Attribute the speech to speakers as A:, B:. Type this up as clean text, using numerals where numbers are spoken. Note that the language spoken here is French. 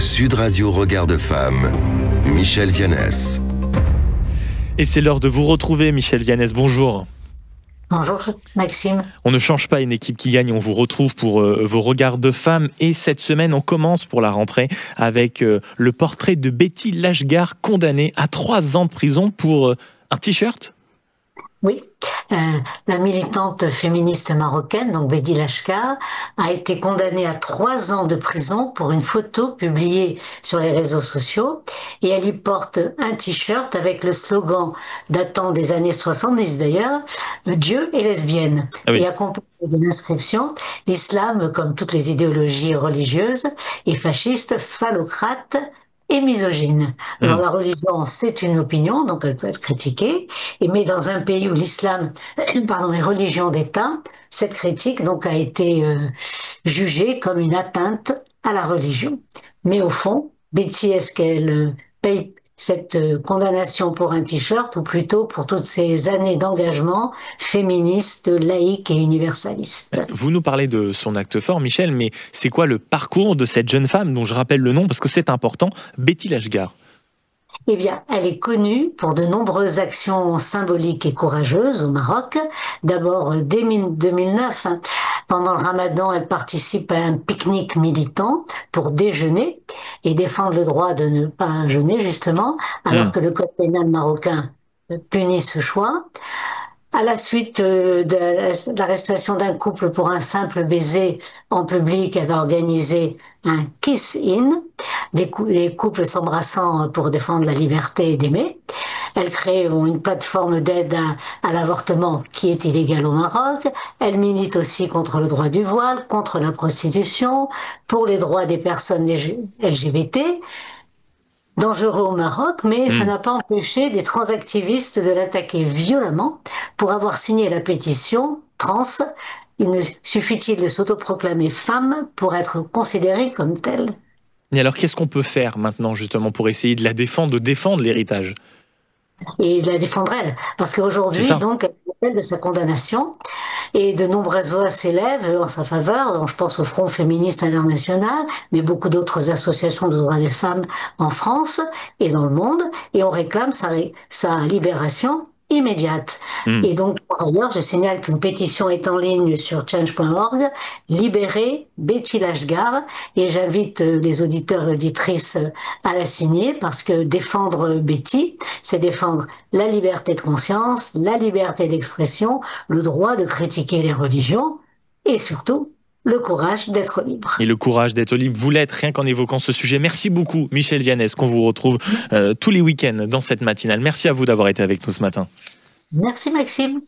A: Sud Radio Regard de Femme, Michel Viannès.
B: Et c'est l'heure de vous retrouver, Michel Viannès. Bonjour.
C: Bonjour Maxime.
B: On ne change pas une équipe qui gagne, on vous retrouve pour vos regards de femmes. Et cette semaine, on commence pour la rentrée avec le portrait de Betty Lashgar, condamnée à 3 ans de prison pour un t-shirt.
C: Oui, la militante féministe marocaine, donc Betty Lashgar, a été condamnée à 3 ans de prison pour une photo publiée sur les réseaux sociaux, et elle y porte un t-shirt avec le slogan datant des années 70 d'ailleurs, Dieu est lesbienne, et accompagné de l'inscription: l'islam, comme toutes les idéologies religieuses, est fasciste, phallocrate et misogyne. Alors la religion, c'est une opinion, donc elle peut être critiquée, mais dans un pays où l'islam est religion d'État, cette critique donc a été jugée comme une atteinte à la religion. Mais au fond, Betty, est-ce qu'elle paye cette condamnation pour un t-shirt, ou plutôt pour toutes ces années d'engagement féministe, laïque et universaliste?
B: Vous nous parlez de son acte fort, Michel, mais c'est quoi le parcours de cette jeune femme dont je rappelle le nom parce que c'est important, Betty Lashgar?
C: Eh bien, elle est connue pour de nombreuses actions symboliques et courageuses au Maroc. D'abord, dès 2009, pendant le Ramadan, elle participe à un pique-nique militant pour déjeuner et défendre le droit de ne pas jeûner, justement, alors que le code pénal marocain punit ce choix. À la suite de l'arrestation d'un couple pour un simple baiser en public, elle va organiser un kiss-in, des couples s'embrassant pour défendre la liberté d'aimer. Elle crée une plateforme d'aide à l'avortement qui est illégale au Maroc. Elle milite aussi contre le droit du voile, contre la prostitution, pour les droits des personnes LGBT. Dangereux au Maroc, mais ça n'a pas empêché des transactivistes de l'attaquer violemment pour avoir signé la pétition trans. Il ne suffit-il de s'autoproclamer femme pour être considérée comme telle?
B: Et alors, qu'est-ce qu'on peut faire maintenant, justement, pour essayer de la défendre, de défendre l'héritage?
C: Et de la défendre elle. Parce qu'aujourd'hui, donc, elle appelle de sa condamnation. Et de nombreuses voix s'élèvent en sa faveur, donc je pense au Front féministe international, mais beaucoup d'autres associations de droits des femmes en France et dans le monde, et on réclame sa libération immédiate. Et donc, par ailleurs, je signale qu'une pétition est en ligne sur change.org, libérer Betty Lashgar, et j'invite les auditeurs et auditrices à la signer, parce que défendre Betty, c'est défendre la liberté de conscience, la liberté d'expression, le droit de critiquer les religions, et surtout, le courage d'être libre.
B: Et le courage d'être libre, vous l'êtes, rien qu'en évoquant ce sujet. Merci beaucoup, Michel Viannès, qu'on vous retrouve tous les week-ends dans cette matinale. Merci à vous d'avoir été avec nous ce matin.
C: Merci Maxime.